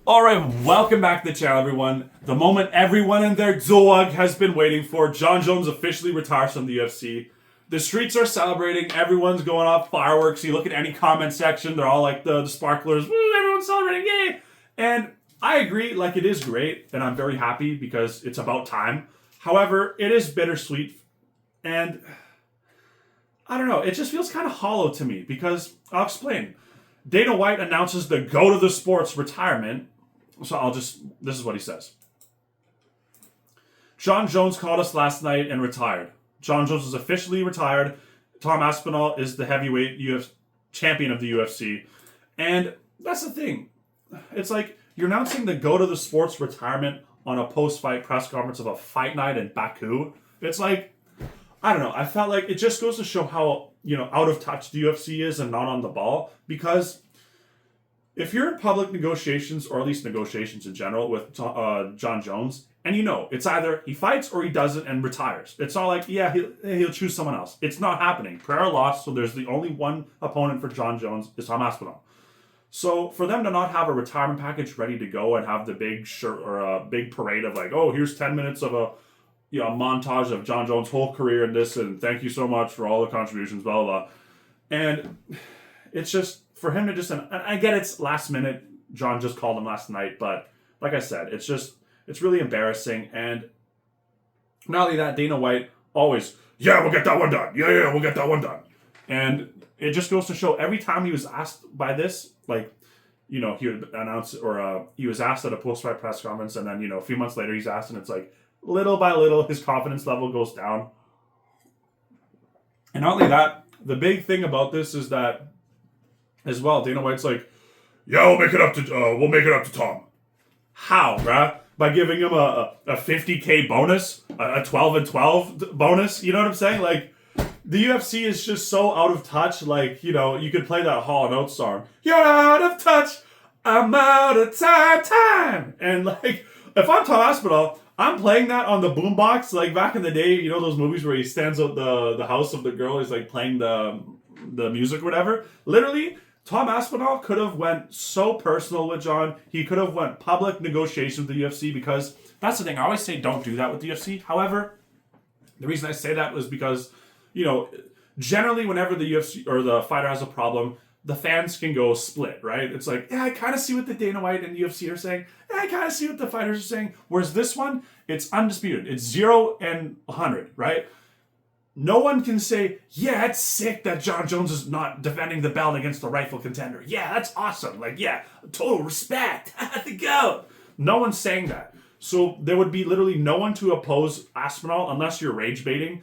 Alright, welcome back to the channel, everyone. The moment everyone and their dog has been waiting for. Jon Jones officially retires from the UFC. The streets are celebrating. Everyone's going off fireworks. You look at any comment section, they're all like the sparklers. Woo, everyone's celebrating, yay! And I agree, like, it is great, and I'm very happy because it's about time. However, it is bittersweet, and I don't know, it just feels kind of hollow to me because, I'll explain. Dana White announces the GOAT of the sports retirement. So this is what he says. Jon Jones called us last night and retired. Jon Jones is officially retired. Tom Aspinall is the heavyweight champion of the UFC. And that's the thing. It's like you're announcing the GOAT of the sports retirement on a post-fight press conference of a fight night in Baku. It's like, I don't know. I felt like it just goes to show how, out of touch the UFC is and not on the ball. Because if you're in public negotiations, or at least negotiations in general, with Jon Jones, and it's either he fights or he doesn't and retires. It's not like, yeah, he'll choose someone else. It's not happening. Pereira lost, so there's the only one opponent for Jon Jones is Tom Aspinall. So for them to not have a retirement package ready to go and have the big shirt or a big parade of like, oh, here's 10 minutes of a montage of Jon Jones' whole career in this, and thank you so much for all the contributions, blah, blah, blah. And it's just, for him to just, and I get it's last minute, Jon just called him last night, but like I said, it's really embarrassing. And not only that, Dana White always, yeah, we'll get that one done. Yeah, we'll get that one done. And it just goes to show every time he was asked by this, like, he would announce, or he was asked at a post-fight press conference, and then, a few months later he's asked, and it's like, little by little, his confidence level goes down. And not only that, the big thing about this is that, as well, Dana White's like, yeah, we'll make it up to Tom. How, bruh? By giving him a $50K bonus, a 12-12 bonus. You know what I'm saying? Like, the UFC is just so out of touch. Like, you could play that Hall & Oates song. You're out of touch. I'm out of time. And like, if I'm Tom Aspinall, I'm playing that on the boombox. Like back in the day, those movies where he stands out the house of the girl. He's like playing the music or whatever. Literally, Tom Aspinall could have went so personal with Jon. He could have went public negotiation with the UFC, because that's the thing. I always say don't do that with the UFC. However, the reason I say that was because, generally whenever the UFC or the fighter has a problem, the fans can go split, right? It's like, yeah, I kind of see what the Dana White and UFC are saying. Yeah, I kind of see what the fighters are saying. Whereas this one, it's undisputed. It's 0 and 100, right? No one can say, yeah, it's sick that Jon Jones is not defending the belt against the rightful contender. Yeah, that's awesome. Like, yeah, total respect. The GOAT. No one's saying that. So there would be literally no one to oppose Aspinall unless you're rage baiting.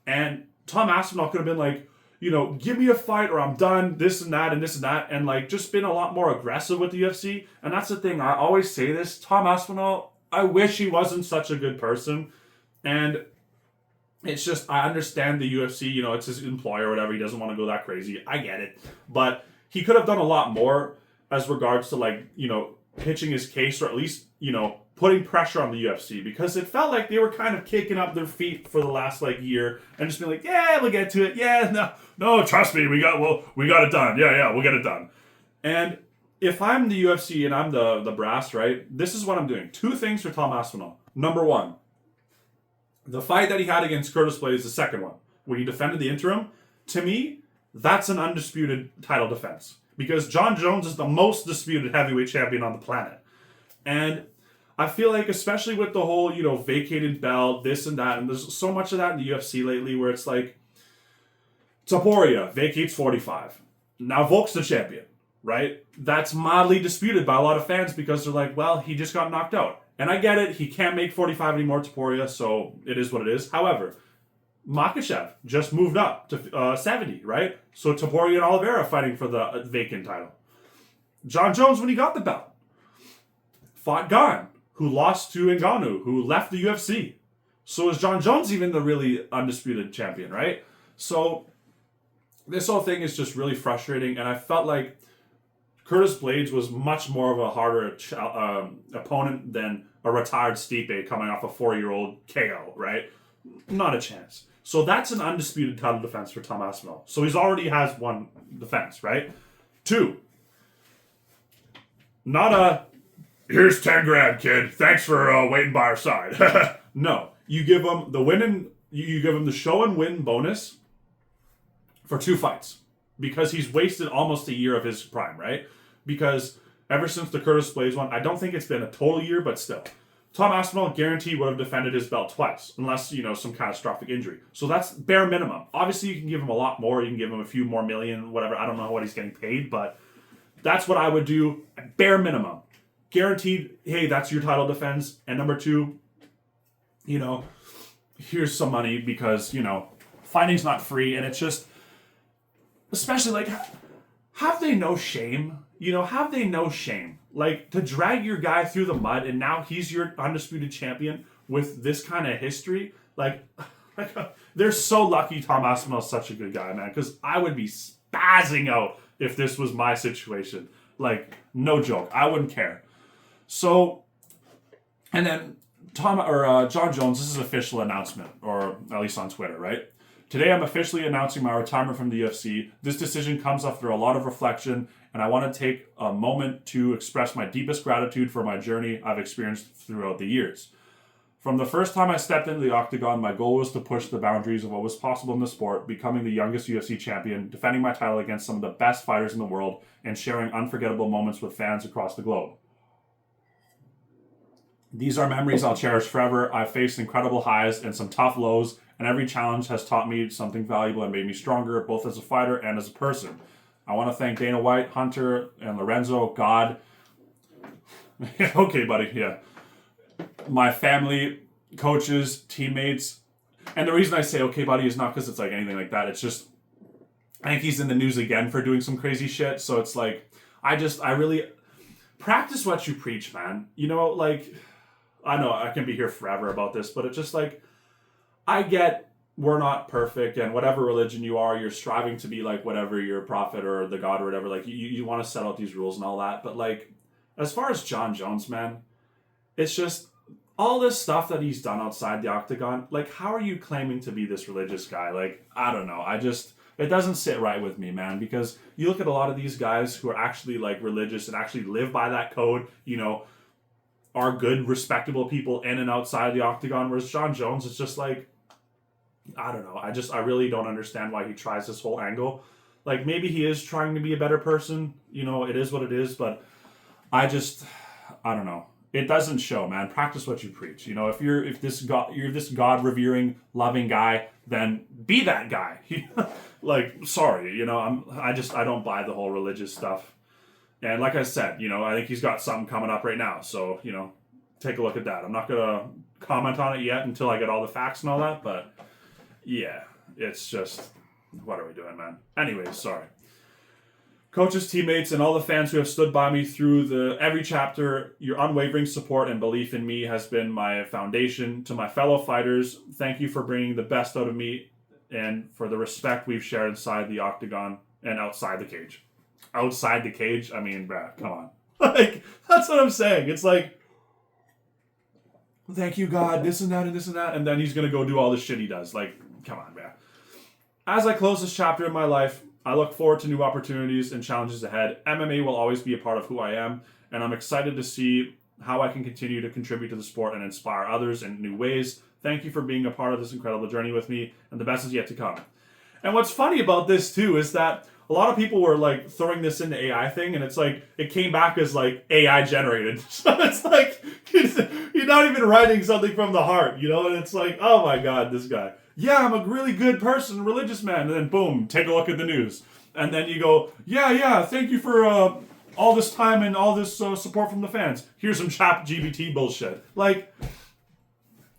And Tom Aspinall could have been like, give me a fight or I'm done, this and that and this and that. And like, just been a lot more aggressive with the UFC. And that's the thing. I always say this. Tom Aspinall, I wish he wasn't such a good person. And it's just, I understand the UFC, it's his employer or whatever. He doesn't want to go that crazy. I get it. But he could have done a lot more as regards to like, pitching his case, or at least, putting pressure on the UFC, because it felt like they were kind of kicking up their feet for the last like year and just being like, yeah, we'll get to it. Yeah, no, trust me. We got it done. Yeah, we'll get it done. And if I'm the UFC and I'm the brass, right, this is what I'm doing. 2 things for Tom Aspinall. Number 1, the fight that he had against Curtis Blades, the second one, when he defended the interim, to me, that's an undisputed title defense. Because Jon Jones is the most disputed heavyweight champion on the planet. And I feel like, especially with the whole, vacated belt, this and that, and there's so much of that in the UFC lately where it's like, Topuria vacates 45. Now Volk's the champion, right? That's mildly disputed by a lot of fans because they're like, well, he just got knocked out. And I get it, he can't make 45 anymore, Topuria, so it is what it is. However, Makhachev just moved up to 70, right? So Topuria and Oliveira fighting for the vacant title. Jon Jones, when he got the belt, fought Gane, who lost to Ngannou, who left the UFC. So is Jon Jones even the really undisputed champion, right? So this whole thing is just really frustrating, and I felt like Curtis Blades was much more of a harder opponent than a retired Stipe coming off a 4-year-old KO, right? Not a chance. So that's an undisputed title defense for Tom Aspinall. So he's already has one defense, right? 2, not a here's 10 grand, kid. Thanks for waiting by our side. No, you give him the win and you give him the show and win bonus for 2 fights because he's wasted almost a year of his prime, right? Because ever since the Curtis Blaze one, I don't think it's been a total year, but still. Tom Aspinall guaranteed would have defended his belt twice, unless, some catastrophic injury. So that's bare minimum. Obviously, you can give him a lot more. You can give him a few more million, whatever. I don't know what he's getting paid, but that's what I would do. Bare minimum. Guaranteed, hey, that's your title defense. And number 2, here's some money because, fighting's not free. And it's just, especially have they no shame? Have they no shame? To drag your guy through the mud and now he's your undisputed champion with this kind of history. They're so lucky Tom Aspinall's such a good guy, man, because I would be spazzing out if this was my situation. No joke. I wouldn't care. So, and then John Jones, this is an official announcement, or at least on Twitter, right? Today I'm officially announcing my retirement from the UFC. This decision comes after a lot of reflection, and I want to take a moment to express my deepest gratitude for my journey I've experienced throughout the years. From the first time I stepped into the octagon, my goal was to push the boundaries of what was possible in the sport, becoming the youngest UFC champion, defending my title against some of the best fighters in the world, and sharing unforgettable moments with fans across the globe. These are memories I'll cherish forever. I've faced incredible highs and some tough lows, and every challenge has taught me something valuable and made me stronger, both as a fighter and as a person. I want to thank Dana White, Hunter, and Lorenzo, God. Okay, buddy, yeah. My family, coaches, teammates. And the reason I say okay, buddy, is not because it's anything like that. It's just, I think he's in the news again for doing some crazy shit. So it's I really practice what you preach, man. I know I can be here forever about this, but it's just I get we're not perfect, and whatever religion you are, you're striving to be whatever your prophet or the God or whatever. You want to set out these rules and all that. But as far as John Jones, man, it's just all this stuff that he's done outside the octagon. How are you claiming to be this religious guy? I don't know. It doesn't sit right with me, man, because you look at a lot of these guys who are actually religious and actually live by that code, are good, respectable people in and outside the octagon, whereas John Jones is just I don't know. I really don't understand why he tries this whole angle. Maybe he is trying to be a better person. It is what it is, but I don't know. It doesn't show, man. Practice what you preach. You're this God revering, loving guy, then be that guy. Sorry, I don't buy the whole religious stuff. And like I said, I think he's got something coming up right now. So, take a look at that. I'm not going to comment on it yet until I get all the facts and all that. But, yeah, it's just, what are we doing, man? Anyways, sorry. Coaches, teammates, and all the fans who have stood by me through every chapter, your unwavering support and belief in me has been my foundation. To my fellow fighters, thank you for bringing the best out of me and for the respect we've shared inside the octagon and outside the cage. Outside the cage? I mean, bruh, come on. That's what I'm saying. It's thank you, God, this and that and this and that, and then he's going to go do all the shit he does. Come on, bruh. As I close this chapter in my life, I look forward to new opportunities and challenges ahead. MMA will always be a part of who I am, and I'm excited to see how I can continue to contribute to the sport and inspire others in new ways. Thank you for being a part of this incredible journey with me, and the best is yet to come. And what's funny about this, too, is that a lot of people were throwing this into AI thing, and it's it came back as AI generated. So it's you're not even writing something from the heart, and it's oh my God, this guy. Yeah, I'm a really good person, religious man, and then boom, take a look at the news. And then you go, yeah, thank you for all this time and all this support from the fans. Here's some ChatGPT bullshit. I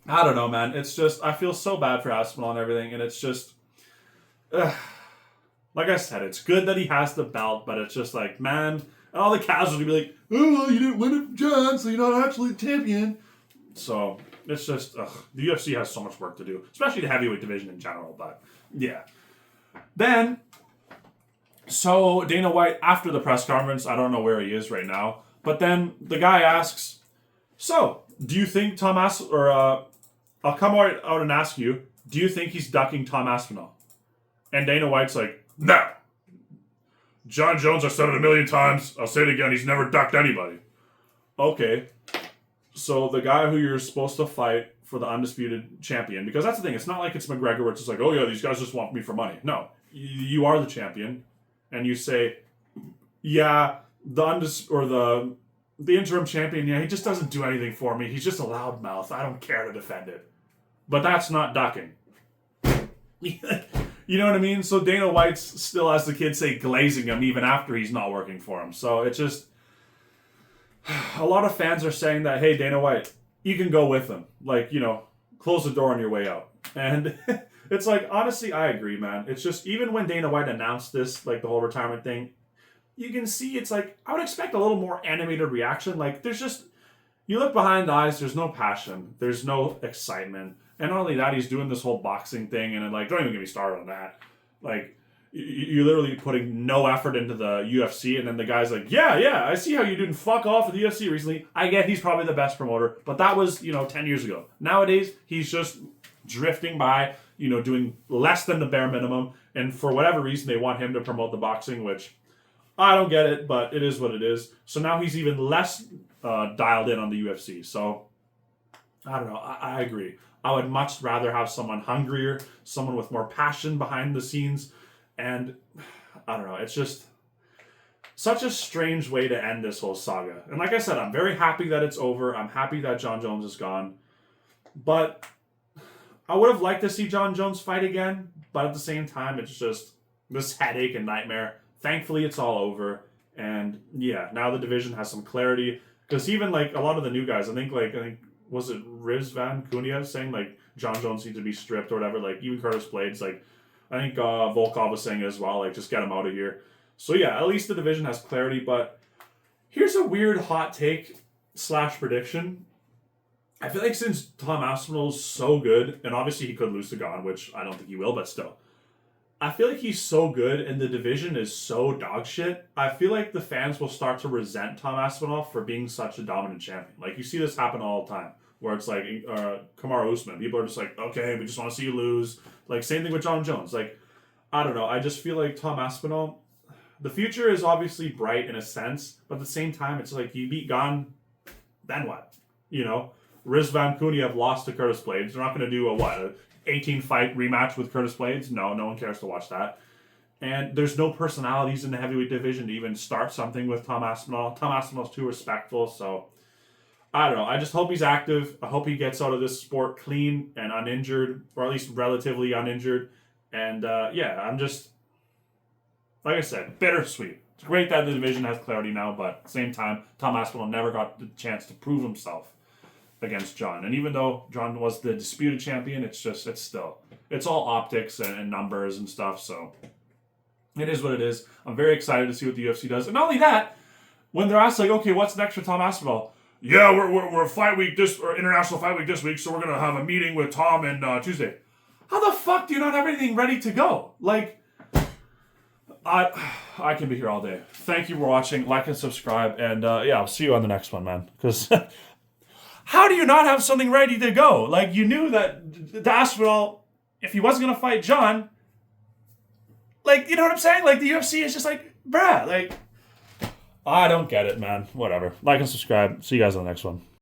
don't know, man. It's just, I feel so bad for Aspinall and everything, and it's just, like I said, it's good that he has the belt, but it's just man, and all the casuals will be oh, you didn't win it, John, so you're not actually the champion. So, it's just, the UFC has so much work to do, especially the heavyweight division in general, but yeah. Then, so Dana White, after the press conference, I don't know where he is right now, but then the guy asks, so, do you think I'll come out and ask you, do you think he's ducking Tom Aspinall? And Dana White's no. John Jones, I've said it a million times. I'll say it again. He's never ducked anybody. okay, so the guy who you're supposed to fight for the undisputed champion, because that's the thing, it's not like it's McGregor where it's just like, oh yeah, these guys just want me for money. No, you are the champion, and you say, yeah, the interim champion, yeah, he just doesn't do anything for me. He's just a loudmouth. I don't care to defend it. But that's not ducking. You know what I mean? So Dana White's still, as the kids say, glazing him even after he's not working for him. So it's just, a lot of fans are saying that, hey, Dana White, you can go with him. Like, close the door on your way out. And it's like, honestly, I agree, man. It's just, even when Dana White announced this, like the whole retirement thing, you can see it's like, I would expect a little more animated reaction. Like, there's just, you look behind the eyes, there's no passion. There's no excitement. And not only that, he's doing this whole boxing thing, and like, don't even get me started on that. Like, you're literally putting no effort into the UFC, and then the guy's like, yeah, I see how you didn't fuck off with the UFC recently. I get he's probably the best promoter, but that was, 10 years ago. Nowadays, he's just drifting by, doing less than the bare minimum, and for whatever reason, they want him to promote the boxing, which I don't get it, but it is what it is. So now he's even less dialed in on the UFC. So, I don't know. I agree. I would much rather have someone hungrier, someone with more passion behind the scenes. And I don't know. It's just such a strange way to end this whole saga. And like I said, I'm very happy that it's over. I'm happy that Jon Jones is gone. But I would have liked to see Jon Jones fight again. But at the same time, it's just this headache and nightmare. Thankfully, it's all over. And yeah, now the division has some clarity. Because even like a lot of the new guys, I think was it Riz Van Cunha saying like Jon Jones needs to be stripped or whatever? Like even Curtis Blades, like I think Volkov was saying as well, like just get him out of here. So yeah, at least the division has clarity. But here's a weird hot take / prediction. I feel like since Tom Aspinall's so good, and obviously he could lose to Gon, which I don't think he will, but still. I feel like he's so good and the division is so dog shit. I feel like the fans will start to resent Tom Aspinall for being such a dominant champion. Like, you see this happen all the time, where it's like Kamaru Usman. People are just like, okay, we just want to see you lose. Like, same thing with Jon Jones. Like, I don't know. I just feel like Tom Aspinall, the future is obviously bright in a sense, but at the same time, it's like you beat Gon, then what? Riz Van Cunha have lost to Curtis Blades. They're not going to do a 18-fight rematch with Curtis Blades? No one cares to watch that. And there's no personalities in the heavyweight division to even start something with Tom Aspinall. Tom Aspinall's too respectful, so I don't know. I just hope he's active. I hope he gets out of this sport clean and uninjured, or at least relatively uninjured. And yeah, I'm just, like I said, bittersweet. It's great that the division has clarity now, but at the same time, Tom Aspinall never got the chance to prove himself against Jon. And even though Jon was the disputed champion, it's all optics and numbers and stuff, so it is what it is. I'm very excited to see what the UFC does. And not only that, when they're asked, like, okay, what's next for Tom Aspinall? Yeah, we're fight week international fight week this week, so we're going to have a meeting with Tom on Tuesday. How the fuck do you not have anything ready to go? Like, I can be here all day. Thank you for watching. Like and subscribe, and yeah, I'll see you on the next one, man. Because how do you not have something ready to go? Like, you knew that Aspinall, if he wasn't going to fight Jon, like, you know what I'm saying? Like, the UFC is just like, bruh, like, I don't get it, man. Whatever. Like and subscribe. See you guys on the next one.